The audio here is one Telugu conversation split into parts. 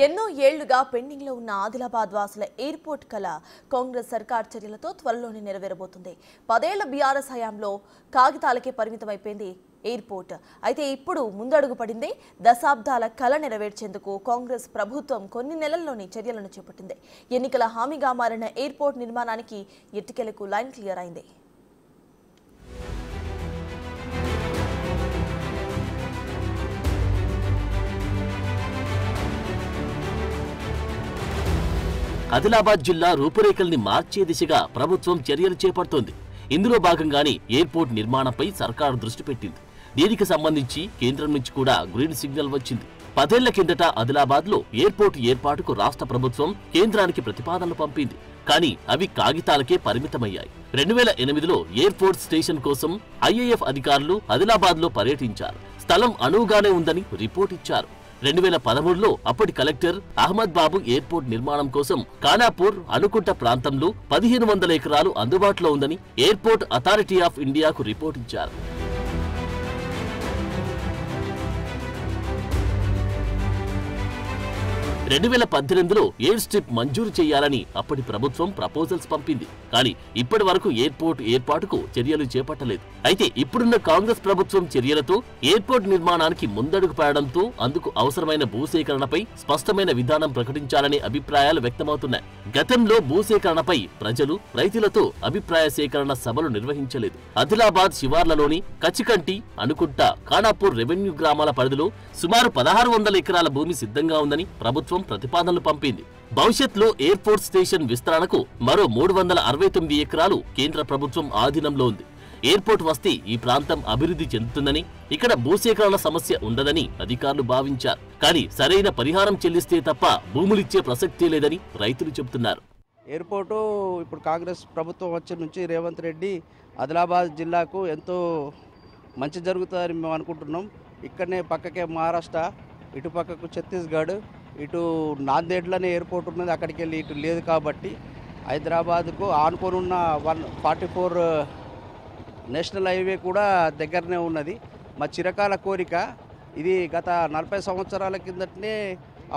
ఎన్నో ఏళ్లుగా పెండింగ్ లో ఉన్న ఆదిలాబాద్ వాసుల ఎయిర్పోర్ట్ కల కాంగ్రెస్ సర్కార్ చర్యలతో త్వరలోనే నెరవేరబోతుంది. 10 ఏళ్ల బీఆర్ఎస్ హయాంలో కాగితాలకే పరిమితమైపోయింది ఎయిర్పోర్ట్. అయితే ఇప్పుడు ముందడుగు పడింది. దశాబ్దాల కల నెరవేర్చేందుకు కాంగ్రెస్ ప్రభుత్వం కొన్ని నెలల్లోనే చర్యలను చేపట్టింది. ఎన్నికల హామీగా మారిన ఎయిర్పోర్ట్ నిర్మాణానికి ఎట్టికెలకు లైన్ క్లియర్ అయింది. ఆదిలాబాద్ జిల్లా రూపురేఖల్ని మార్చే దిశగా ప్రభుత్వం చర్యలు చేపడుతోంది. ఇందులో భాగంగానే ఎయిర్పోర్ట్ నిర్మాణంపై సర్కారు దృష్టి పెట్టింది. దీనికి సంబంధించి కేంద్రం నుంచి కూడా గ్రీన్ సిగ్నల్ వచ్చింది. 10 ఏళ్ల కిందట ఆదిలాబాద్ లో ఎయిర్పోర్ట్ ఏర్పాటుకు రాష్ట్ర ప్రభుత్వం కేంద్రానికి ప్రతిపాదనలు పంపింది. కానీ అవి కాగితాలకే పరిమితమయ్యాయి. 2008లో ఎయిర్పోర్ట్ స్టేషన్ కోసం IAF అధికారులు ఆదిలాబాద్ లో పర్యటించారు. స్థలం అనువుగానే ఉందని రిపోర్ట్ ఇచ్చారు. 2013లో అప్పటి కలెక్టర్ అహ్మద్ బాబు ఎయిర్పోర్ట్ నిర్మాణం కోసం ఖానాపూర్, అనుకుంట ప్రాంతంలో 1500 ఎకరాలు అందుబాటులో ఉందని ఎయిర్పోర్ట్ అథారిటీ ఆఫ్ ఇండియాకు రిపోర్ట్ ఇచ్చారు. 2018లో ఎయిర్ స్ట్రిప్ మంజూరు చేయాలని అప్పటి ప్రభుత్వం ప్రపోజల్స్ పంపింది. కానీ ఇప్పటి వరకు ఎయిర్పోర్ట్ ఏర్పాటుకు చర్యలు చేపట్టలేదు. అయితే ఇప్పుడున్న కాంగ్రెస్ ప్రభుత్వం చర్యలతో ఎయిర్పోర్ట్ నిర్మాణానికి ముందడుగు పడడంతో అందుకు అవసరమైన భూసేకరణపై స్పష్టమైన విధానం ప్రకటించాలనే అభిప్రాయాలు వ్యక్తమవుతున్నాయి. గతంలో భూసేకరణపై ప్రజలు, రైతులతో అభిప్రాయ సేకరణ సభలు నిర్వహించలేదు. ఆదిలాబాద్ శివార్లలోని కచికంటి, అనుకుంట, ఖానాపూర్ రెవెన్యూ గ్రామాల పరిధిలో సుమారు 1600 ఎకరాల భూమి సిద్ధంగా ఉందని ప్రభుత్వం ప్రతిపాదనలు పంపింది. భవిష్యత్తులో ఎయిర్పోర్ట్ స్టేషన్ విస్తరణకు మరో 369 ఎకరాలు కేంద్ర ప్రభుత్వం ఆధీనంలో ఉంది. ఎయిర్పోర్ట్ వస్తే ఈ ప్రాంతం అభివృద్ధి చెందుతుందని, ఇక్కడ భూసేకరణ సమస్య ఉండదని అధికారులు భావించారు. కానీ సరైన పరిహారం చెల్లిస్తే తప్ప భూములిచ్చే ప్రసక్తే లేదని రైతులు చెబుతున్నారు. ఎయిర్పోర్టు ఇప్పుడు కాంగ్రెస్ ప్రభుత్వం వచ్చి నుంచి రేవంత్ రెడ్డి ఆదిలాబాద్ జిల్లాకు ఎంతో మంచి జరుగుతుందని మేము అనుకుంటున్నాం. ఇక్కడనే పక్కకే మహారాష్ట్ర, ఇటు పక్కకు ఛత్తీస్గఢ్, ఇటు నాందేడ్లోనే ఎయిర్పోర్ట్ ఉన్నది. అక్కడికి వెళ్ళి ఇటు లేదు కాబట్టి హైదరాబాద్కు ఆనుకోనున్న 144 నేషనల్ హైవే కూడా దగ్గరనే ఉన్నది. మా చిరకాల కోరిక ఇది. గత 40 సంవత్సరాల కిందటనే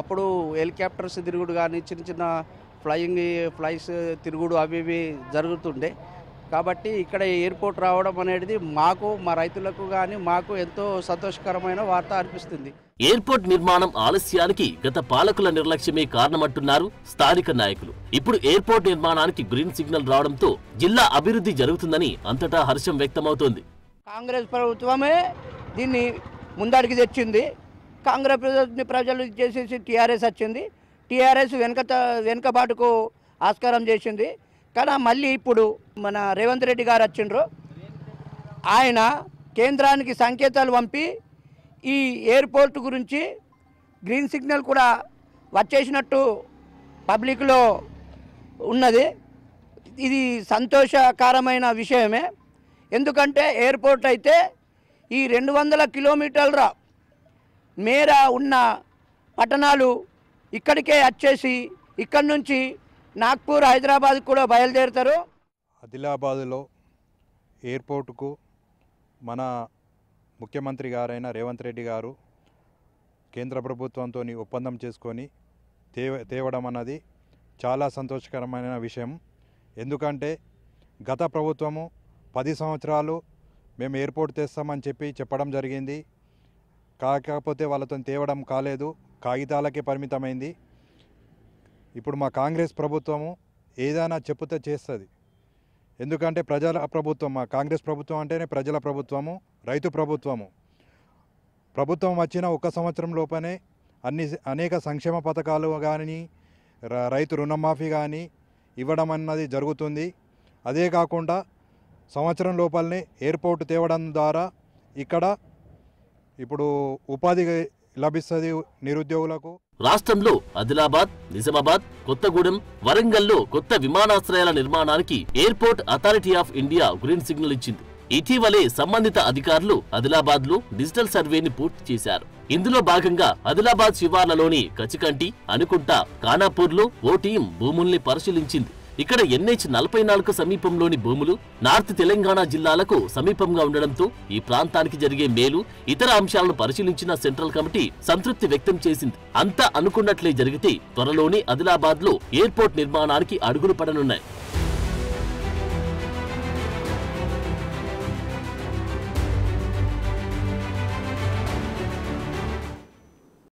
అప్పుడు హెలికాప్టర్స్ తిరుగుడు కానీ చిన్న చిన్న ఫ్లైస్ తిరుగుడు అవి ఇవి జరుగుతుండే. కాబట్టి ఇక్కడ ఎయిర్పోర్ట్ రావడం అనేది మాకు, మా రైతులకు కానీ మాకు ఎంతో సంతోషకరమైన వార్త అనిపిస్తుంది. ఎయిర్పోర్ట్ నిర్మాణం ఆలస్యానికి గత పాలకుల నిర్లక్ష్యమే కారణమంటున్నారు స్థానిక నాయకులు. ఇప్పుడు ఎయిర్పోర్ట్ నిర్మాణానికి గ్రీన్ సిగ్నల్ రావడంతో జిల్లా అభివృద్ధి జరుగుతుందని అంతటా హర్షం వ్యక్తమవుతోంది. కాంగ్రెస్ ప్రభుత్వమే దీన్ని ముందడికి తెచ్చింది. కాంగ్రెస్ ప్రజలు చేసేసి టీఆర్ఎస్ వచ్చింది. టీఆర్ఎస్ వెనుకబాటుకు ఆస్కారం చేసింది. కానీ మళ్ళీ ఇప్పుడు మన రేవంత్ రెడ్డి గారు వచ్చిండ్రు. ఆయన కేంద్రానికి సంకేతాలు పంపి ఈ ఎయిర్పోర్ట్ గురించి గ్రీన్ సిగ్నల్ కూడా వచ్చేసినట్టు పబ్లిక్లో ఉన్నది. ఇది సంతోషకరమైన విషయమే. ఎందుకంటే ఎయిర్పోర్ట్ అయితే ఈ 200 కిలోమీటర్ల మేర ఉన్న పట్టణాలు ఇక్కడికే వచ్చేసి ఇక్కడి నుంచి నాగ్పూర్, హైదరాబాద్ కూడా బయలుదేరుతారు. ఆదిలాబాదులో ఎయిర్పోర్టుకు మన ముఖ్యమంత్రి గారైన రేవంత్ రెడ్డి గారు కేంద్ర ప్రభుత్వంతో ఒప్పందం చేసుకొని తేవడం అన్నది చాలా సంతోషకరమైన విషయం. ఎందుకంటే గత ప్రభుత్వము 10 సంవత్సరాలు మేము ఎయిర్పోర్ట్ తెస్తామని చెప్పడం జరిగింది. కాకపోతే వాళ్ళతో తేవడం కాలేదు, కాగితాలకే పరిమితమైంది. ఇప్పుడు మా కాంగ్రెస్ ప్రభుత్వము ఏదైనా చెప్పుతే చేస్తుంది. ఎందుకంటే ప్రజల ప్రభుత్వం, మా కాంగ్రెస్ ప్రభుత్వం అంటేనే ప్రజల ప్రభుత్వము, రైతు ప్రభుత్వము. ప్రభుత్వం వచ్చిన 1 సంవత్సరం లోపనే అనేక సంక్షేమ పథకాలు కానీ, రైతు రుణమాఫీ కానీ ఇవ్వడం అన్నది జరుగుతుంది. అదే కాకుండా సంవత్సరం లోపలనే ఎయిర్పోర్ట్ తేవడం ద్వారా ఇక్కడ ఇప్పుడు ఉపాధి లభిస్తుంది నిరుద్యోగులకు. రాష్ట్రంలో ఆదిలాబాద్, నిజామాబాద్, కొత్తగూడెం, వరంగల్లో కొత్త విమానాశ్రయాల నిర్మాణానికి airport authority of India green signal ఇచ్చింది. ఇటీవలే సంబంధిత అధికారులు ఆదిలాబాద్ లో డిజిటల్ సర్వేని పూర్తి చేశారు. ఇందులో భాగంగా ఆదిలాబాద్ శివార్లలోని కచికంటి, అనుకుంట, ఖానాపూర్ లో ఓ టీం భూముల్ని పరిశీలించింది. ఇక్కడ NH-44 సమీపంలోని భూములు నార్త్ తెలంగాణ జిల్లాలకు సమీపంగా ఉండడంతో ఈ ప్రాంతానికి జరిగే మేలు ఇతర అంశాలను పరిశీలించిన సెంట్రల్ కమిటీ సంతృప్తి వ్యక్తం చేసింది. అంతా అనుకున్నట్లే జరిగితే త్వరలోనే ఆదిలాబాద్ లో ఎయిర్పోర్ట్ నిర్మాణానికి అడుగులు పడనున్నాయి.